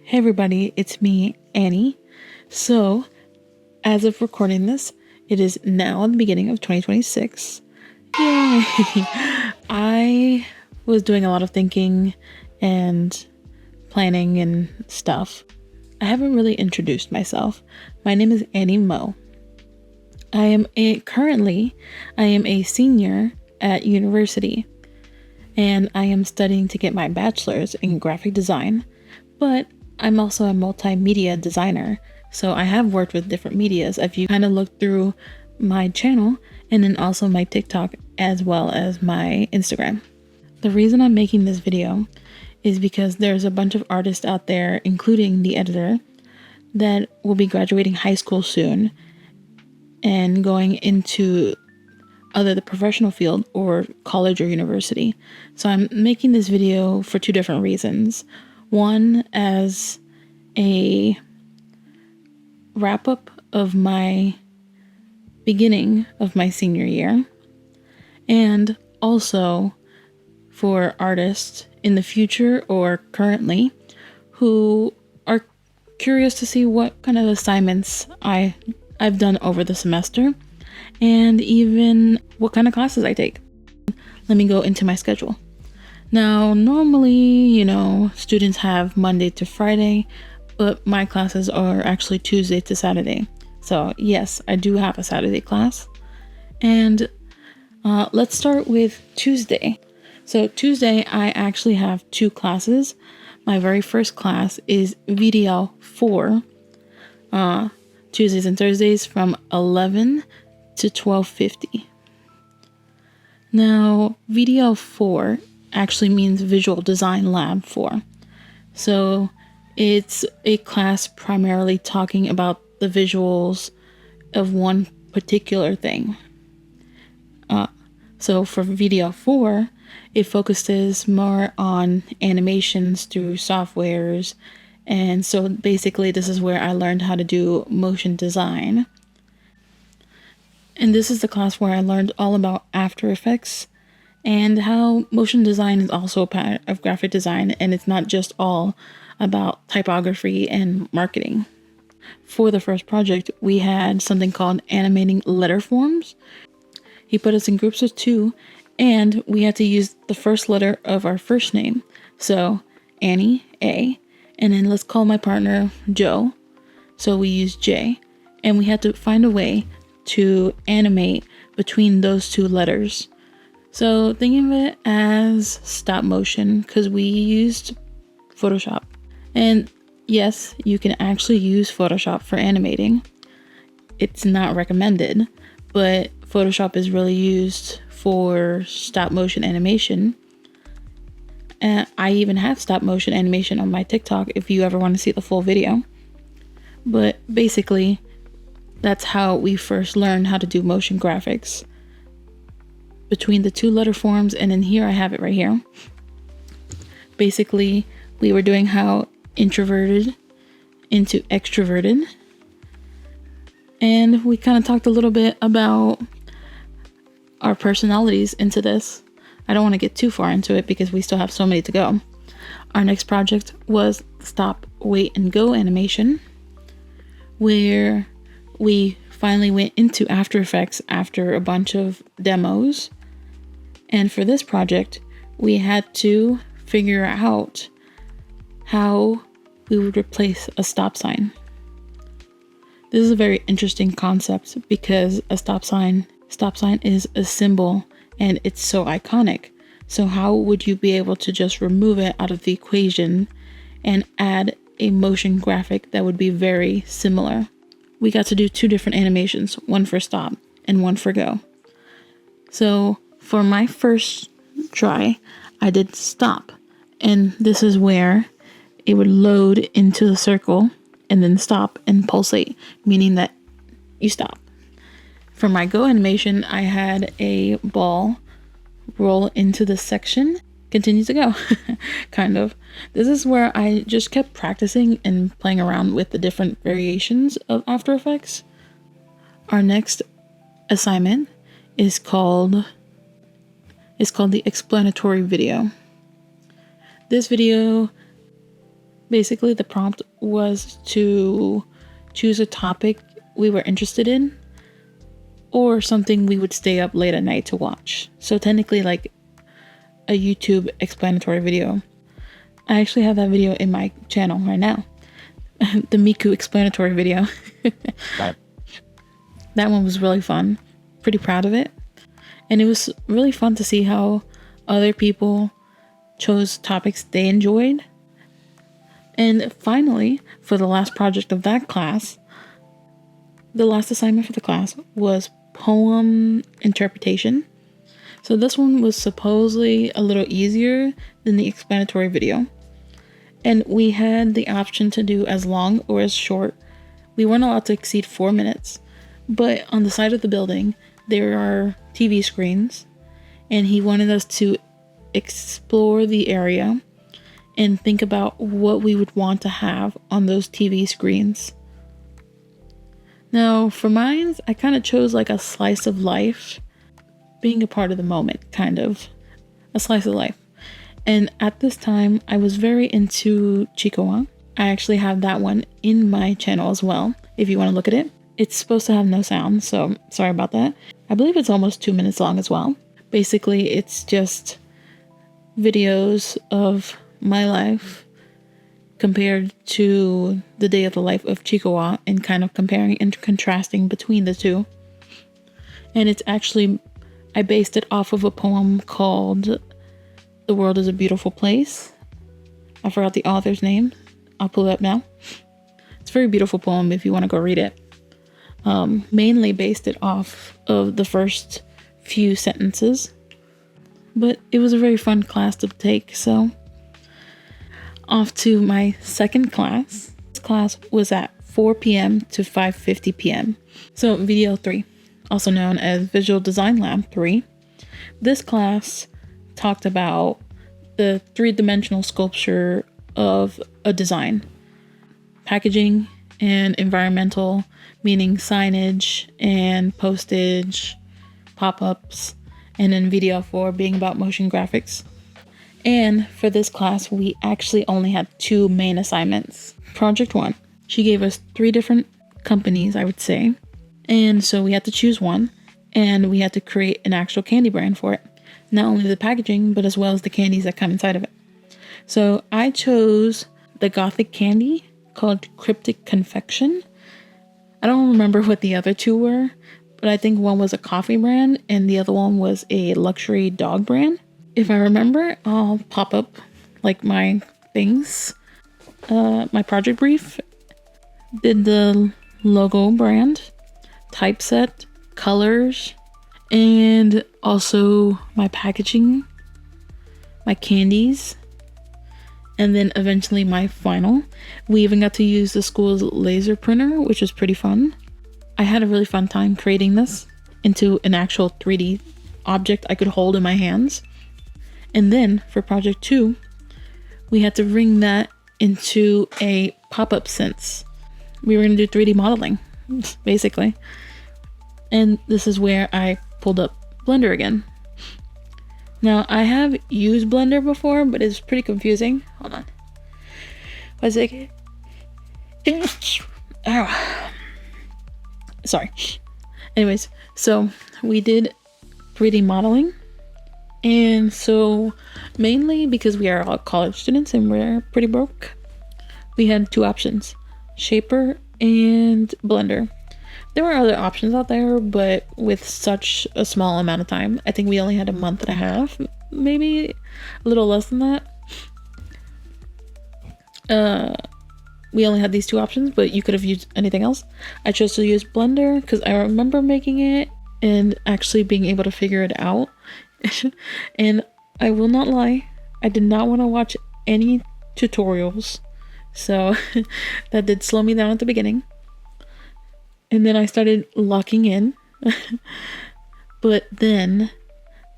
Hey everybody, it's me, Annie. So, as of recording this, it is now the beginning of 2026. Yay! I was doing a lot of thinking and planning and stuff. I haven't really introduced myself. My name is Annie Moe. I am a senior at university, and I am studying to get my bachelor's in graphic design, but I'm also a multimedia designer, so I have worked with different medias. If you kind of look through my channel and then also my TikTok as well as my Instagram. The reason I'm making this video is because there's a bunch of artists out there, including the editor, that will be graduating high school soon and going into either the professional field or college or university. So I'm making this video for two different reasons. One, as a wrap up of my beginning of my senior year, and also for artists in the future or currently who are curious to see what kind of assignments I've done over the semester and even what kind of classes I take. Let me go into my schedule. Now, normally, students have Monday to Friday, but my classes are actually Tuesday to Saturday. So yes, I do have a Saturday class. And let's start with Tuesday. So Tuesday, I actually have two classes. My very first class is VDL 4, Tuesdays and Thursdays from 11 to 12:50. Now, VDL 4 actually means Visual Design Lab 4. So it's a class primarily talking about the visuals of one particular thing. So for VDL 4, it focuses more on animations through softwares. And so basically this is where I learned how to do motion design. And this is the class where I learned all about After Effects and how motion design is also a part of graphic design, and it's not just all about typography and marketing. For the first project, we had something called animating letter forms. He put us in groups of 2, and we had to use the first letter of our first name. So Annie, A, and then let's call my partner Joe. So we used J, and we had to find a way to animate between those two letters. So think of it as stop motion because we used Photoshop. And yes, you can actually use Photoshop for animating. It's not recommended, but Photoshop is really used for stop motion animation. And I even have stop motion animation on my TikTok if you ever want to see the full video. But basically, that's how we first learned how to do motion graphics. Between the two letter forms, and then here I have it right here. Basically, we were doing how introverted into extroverted. And we kind of talked a little bit about our personalities into this. I don't want to get too far into it because we still have so many to go. Our next project was stop, wait, and go animation, where we finally went into After Effects after a bunch of demos. And for this project, we had to figure out how we would replace a stop sign. This is a very interesting concept because a stop sign is a symbol and it's so iconic. So how would you be able to just remove it out of the equation and add a motion graphic that would be very similar? We got to do 2 different animations, one for stop and one for go. So for my first try, I did stop, and this is where it would load into the circle and then stop and pulsate, meaning that you stop. For my go animation, I had a ball roll into the section, continue to go, kind of. This is where I just kept practicing and playing around with the different variations of After Effects. Our next assignment is called the explanatory video. This video Basically, the prompt was to choose a topic we were interested in or something we would stay up late at night to watch. So technically like a YouTube explanatory video. I actually have that video in my channel right now. The Miku explanatory video. That one was really fun. Pretty proud of it. And it was really fun to see how other people chose topics they enjoyed. And finally, for the last project of that class, the last assignment for the class was poem interpretation. So this one was supposedly a little easier than the explanatory video. And we had the option to do as long or as short. We weren't allowed to exceed 4 minutes. But on the side of the building, there are TV screens. And he wanted us to explore the area and think about what we would want to have on those TV screens. Now, for mine, I kind of chose like a slice of life, being a part of the moment, kind of. A slice of life. And at this time, I was very into Chikawa. I actually have that one in my channel as well, if you want to look at it. It's supposed to have no sound, so sorry about that. I believe it's almost 2 minutes long as well. Basically, it's just videos of my life compared to the day of the life of Chikawa and kind of comparing and contrasting between the two. And it's actually, I based it off of a poem called The World is a Beautiful Place. I forgot the author's name. I'll pull it up now. It's a very beautiful poem if you want to go read it. Mainly based it off of the first few sentences. But it was a very fun class to take, so off to my second class. This class was at 4 p.m. to 5:50 p.m. So video 3, also known as Visual Design Lab 3. This class talked about the three-dimensional sculpture of a design. Packaging and environmental, meaning signage and postage, pop-ups, and then video 4 being about motion graphics. And for this class, we actually only had 2 main assignments. Project 1, she gave us 3 different companies, I would say. And so we had to choose one, and we had to create an actual candy brand for it. Not only the packaging, but as well as the candies that come inside of it. So I chose the Gothic candy called Cryptic Confection. I don't remember what the other 2 were, but I think one was a coffee brand and the other one was a luxury dog brand. If I remember, I'll pop up like my things. My project brief did the logo brand, typeset, colors, and also my packaging, my candies, and then eventually my final. We even got to use the school's laser printer, which was pretty fun. I had a really fun time creating this into an actual 3D object I could hold in my hands. And then for project 2, we had to bring that into a pop-up sense. We were going to do 3D modeling, basically. And this is where I pulled up Blender again. Now, I have used Blender before, but it's pretty confusing. Hold on. 1 second. Ow. Sorry. Anyways, so we did 3D modeling. And so mainly because we are all college students and we're pretty broke, we had 2 options, Shaper and Blender. There were other options out there, but with such a small amount of time, I think we only had a month and a half, maybe a little less than that. We only had these 2 options, but you could have used anything else. I chose to use Blender because I remember making it and actually being able to figure it out. And I will not lie, I did not want to watch any tutorials, so that did slow me down at the beginning. And then I started locking in. But then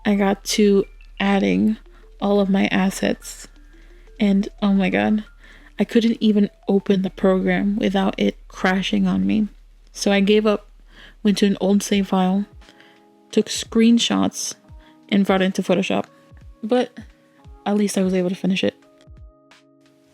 I got to adding all of my assets, and oh my god, I couldn't even open the program without it crashing on me. So I gave up, went to an old save file, took screenshots, and brought it into Photoshop. But at least I was able to finish it.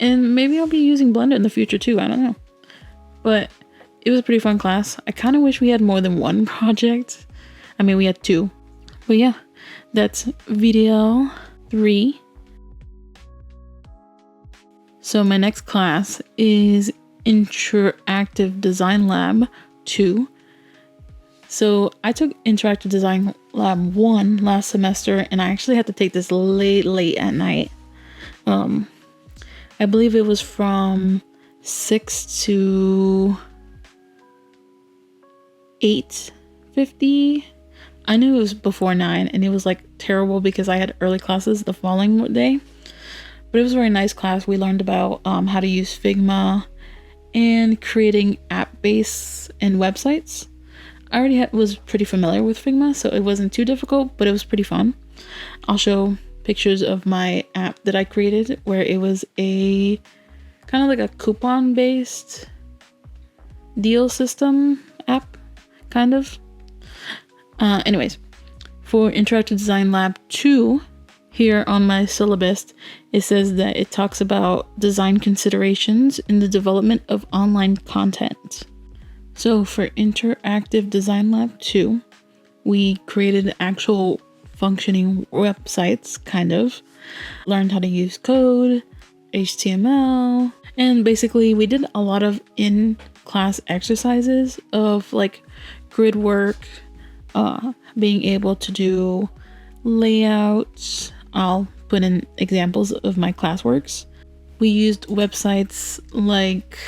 And maybe I'll be using Blender in the future too, I don't know. But it was a pretty fun class. I kind of wish we had more than one project. I mean, we had 2. But yeah, that's VDL 3. So my next class is Interactive Design Lab 2. So I took Interactive Design Lab 1 last semester, and I actually had to take this late at night. I believe it was from 6 to 8:50. I knew it was before 9, and it was like terrible because I had early classes the following day. But it was a very nice class. We learned about how to use Figma and creating app base and websites. I already was pretty familiar with Figma, so it wasn't too difficult, but it was pretty fun. I'll show pictures of my app that I created, where it was a kind of like a coupon based deal system app, kind of. Anyways, for Interactive Design Lab 2, here on my syllabus, it says that it talks about design considerations in the development of online content. So for Interactive Design Lab 2, we created actual functioning websites, kind of. Learned how to use code, HTML, and basically we did a lot of in-class exercises of like grid work, being able to do layouts. I'll put in examples of my classworks. We used websites like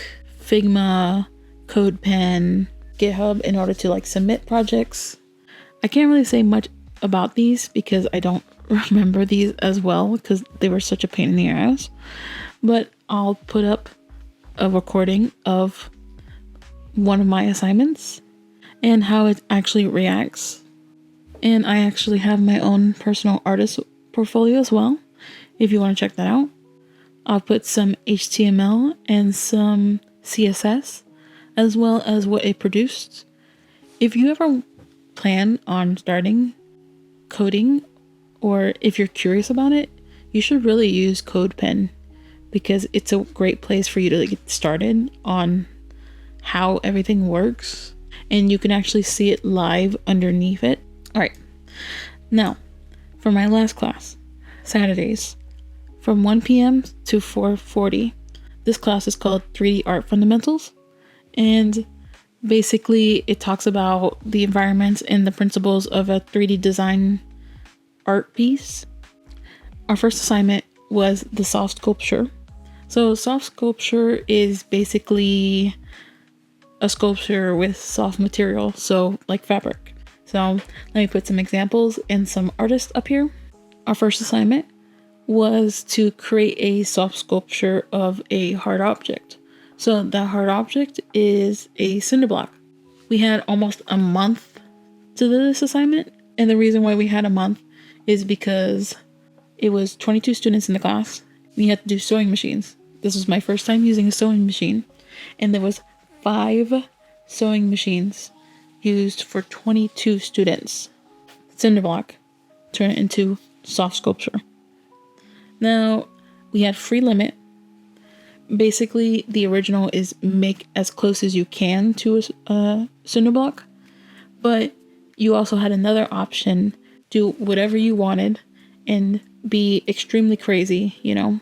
Figma, CodePen, GitHub in order to like submit projects. I can't really say much about these because I don't remember these as well because they were such a pain in the ass. But I'll put up a recording of one of my assignments and how it actually reacts. And I actually have my own personal artist portfolio as well, if you want to check that out. I'll put some HTML and some CSS, as well as what it produced. If you ever plan on starting coding, or if you're curious about it, you should really use CodePen, because it's a great place for you to get started on how everything works, and you can actually see it live underneath it. All right, now for my last class, Saturdays, from 1 p.m. to 4:40. This class is called 3D Art Fundamentals, and basically it talks about the environments and the principles of a 3D design art piece. Our first assignment was the soft sculpture. So soft sculpture is basically a sculpture with soft material, so like fabric. So let me put some examples and some artists up here. Our first assignment was to create a soft sculpture of a hard object. So that hard object is a cinder block. We had almost a month to do this assignment, and the reason why we had a month is because it was 22 students in the class. We had to do sewing machines. This was my first time using a sewing machine, and there was 5 sewing machines used for 22 students. Cinder block turn it into soft sculpture. Now we had free limit. Basically, the original is make as close as you can to a cinder block, but you also had another option: do whatever you wanted and be extremely crazy, you know.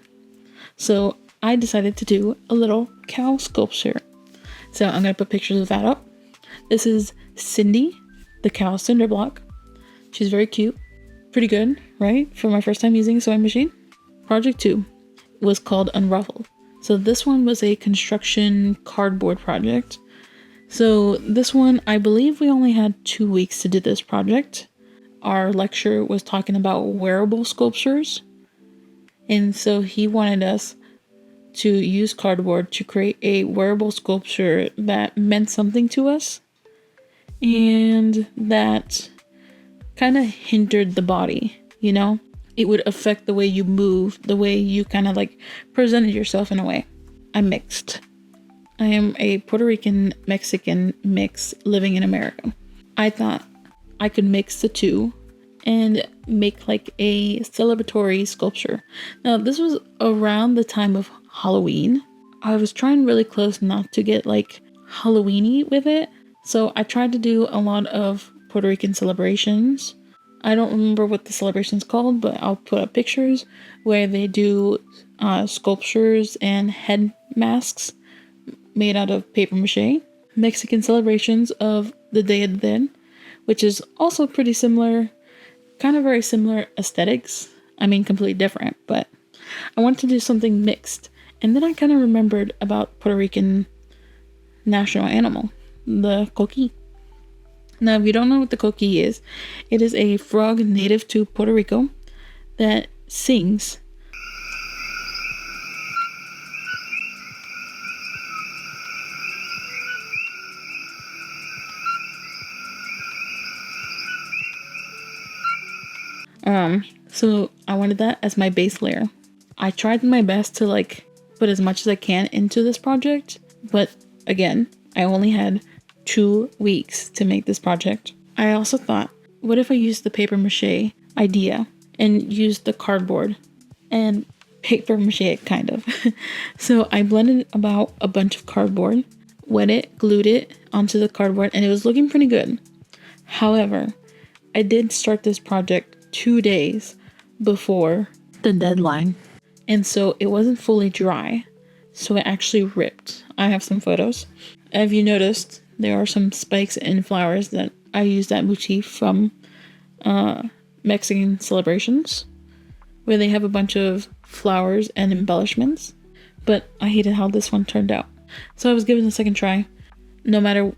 So I decided to do a little cow sculpture. So I'm gonna put pictures of that up. This is Cindy, the cow cinder block. She's very cute. Pretty good, right? For my first time using a sewing machine. Project 2 was called Unruffled. So this one was a construction cardboard project. So this one, I believe we only had 2 weeks to do this project. Our lecturer was talking about wearable sculptures. And so he wanted us to use cardboard to create a wearable sculpture that meant something to us and that kind of hindered the body, you know? It would affect the way you move, the way you kind of like presented yourself in a way. I'm mixed. I am a Puerto Rican Mexican mix living in America. I thought I could mix the two and make like a celebratory sculpture. Now, this was around the time of Halloween. I was trying really close not to get like Halloweeny with it. So I tried to do a lot of Puerto Rican celebrations. I don't remember what the celebration's called, but I'll put up pictures where they do sculptures and head masks made out of paper mache. Mexican celebrations of the Day of the Dead, which is also pretty similar, kind of very similar aesthetics. I mean, completely different, but I wanted to do something mixed. And then I kind of remembered about Puerto Rican national animal, the coqui. Now, if you don't know what the coqui is, it is a frog native to Puerto Rico that sings. So I wanted that as my base layer. I tried my best to like put as much as I can into this project, but again, I only had 2 weeks to make this project. I also thought, what if I used the paper mache idea and used the cardboard and paper mache it kind of. So I blended about a bunch of cardboard, wet it, glued it onto the cardboard, and it was looking pretty good. However, I did start this project 2 days before the deadline, and so it wasn't fully dry, so it actually ripped. I have some photos. Have you noticed there are some spikes and flowers that I used that motif from Mexican celebrations, where they have a bunch of flowers and embellishments, but I hated how this one turned out. So I was given a second try. No matter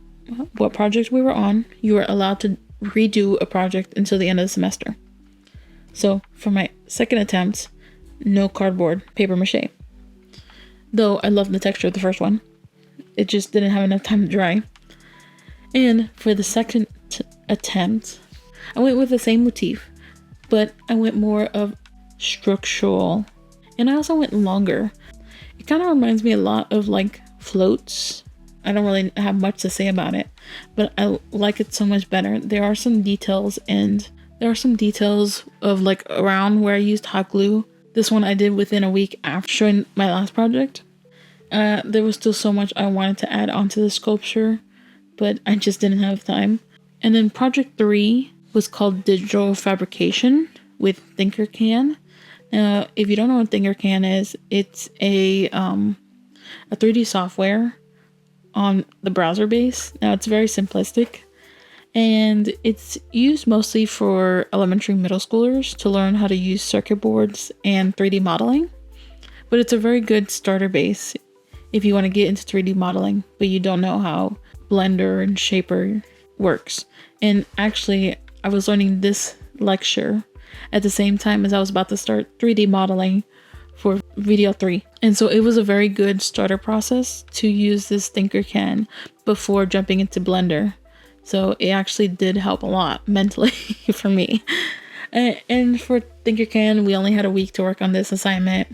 what project we were on, you were allowed to redo a project until the end of the semester. So for my second attempt, no cardboard, paper mache. Though I loved the texture of the first one, it just didn't have enough time to dry. And for the second attempt, I went with the same motif, but I went more of structural, and I also went longer. It kind of reminds me a lot of like floats. I don't really have much to say about it, but I like it so much better. There are some details of like around where I used hot glue. This one I did within a week after showing my last project. There was still so much I wanted to add onto the sculpture, but I just didn't have time. And then project 3 was called Digital Fabrication with Tinkercad. Now, if you don't know what Tinkercad is, it's a 3D software on the browser base. Now, it's very simplistic, and it's used mostly for elementary middle schoolers to learn how to use circuit boards and 3D modeling. But it's a very good starter base if you want to get into 3D modeling, but you don't know how Blender and Shaper works. And actually, I was learning this lecture at the same time as I was about to start 3D modeling for video 3. And so it was a very good starter process to use this Tinkercad before jumping into Blender. So it actually did help a lot mentally for me. And for Tinkercad, we only had a week to work on this assignment.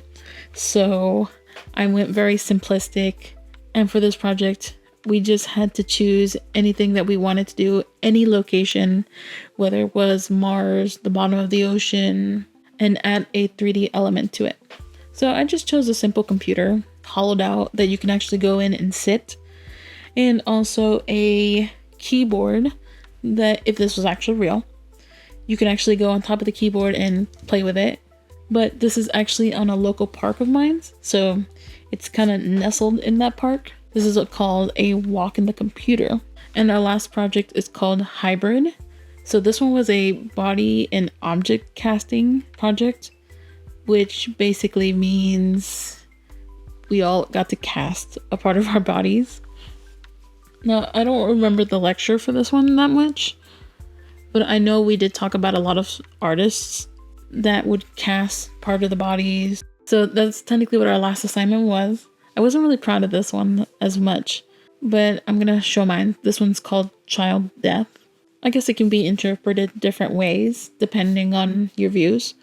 So I went very simplistic. And for this project, we just had to choose anything that we wanted to do, any location, whether it was Mars, the bottom of the ocean, and add a 3D element to it. So I just chose a simple computer, hollowed out, that you can actually go in and sit, and also a keyboard that, if this was actually real, you can actually go on top of the keyboard and play with it. But this is actually on a local park of mine, so it's kind of nestled in that park. This is called a walk in the computer. And our last project is called Hybrid. So this one was a body and object casting project, which basically means we all got to cast a part of our bodies. Now, I don't remember the lecture for this one that much, but I know we did talk about a lot of artists that would cast part of the bodies. So that's technically what our last assignment was. I wasn't really proud of this one as much, but I'm gonna show mine. This one's called Child Death. I guess it can be interpreted different ways depending on your views.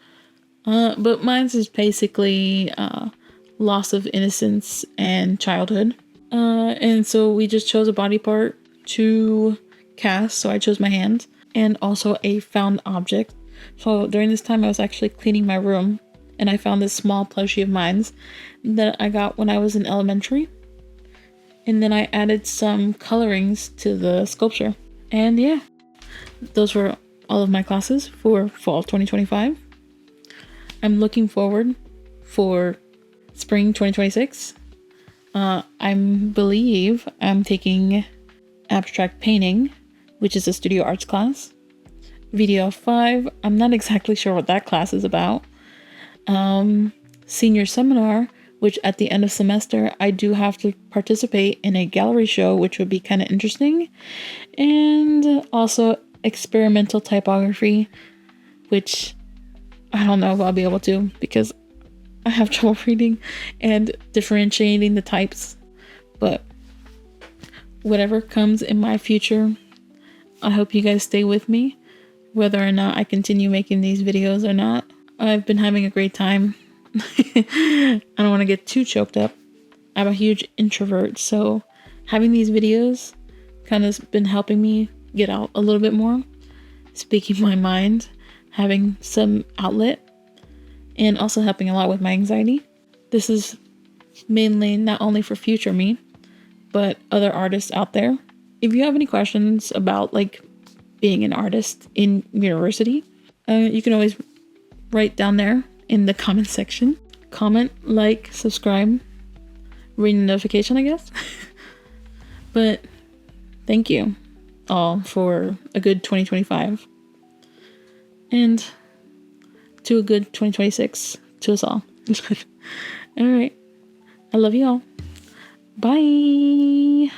But mine's is basically loss of innocence and childhood. And so we just chose a body part to cast. So I chose my hand, and also a found object. So during this time I was actually cleaning my room, and I found this small plushie of mine that I got when I was in elementary. And then I added some colorings to the sculpture. And yeah, those were all of my classes for fall 2025. I'm looking forward for spring 2026. I believe I'm taking abstract painting, which is a studio arts class. VDL 5, I'm not exactly sure what that class is about. Senior seminar, which at the end of semester, I do have to participate in a gallery show, which would be kind of interesting. And also experimental typography, which I don't know if I'll be able to because I have trouble reading and differentiating the types. But whatever comes in my future, I hope you guys stay with me, whether or not I continue making these videos or not. I've been having a great time. I don't want to get too choked up. I'm a huge introvert, so having these videos kind of been helping me get out a little bit more, speaking my mind, having some outlet, and also helping a lot with my anxiety. This is mainly not only for future me, but other artists out there. If you have any questions about like being an artist in university, you can always write down there in the comment section. Comment, like, subscribe, ring the notification, I guess. But thank you all for a good 2025 and to a good 2026 to us all. All right. I love you all. Bye.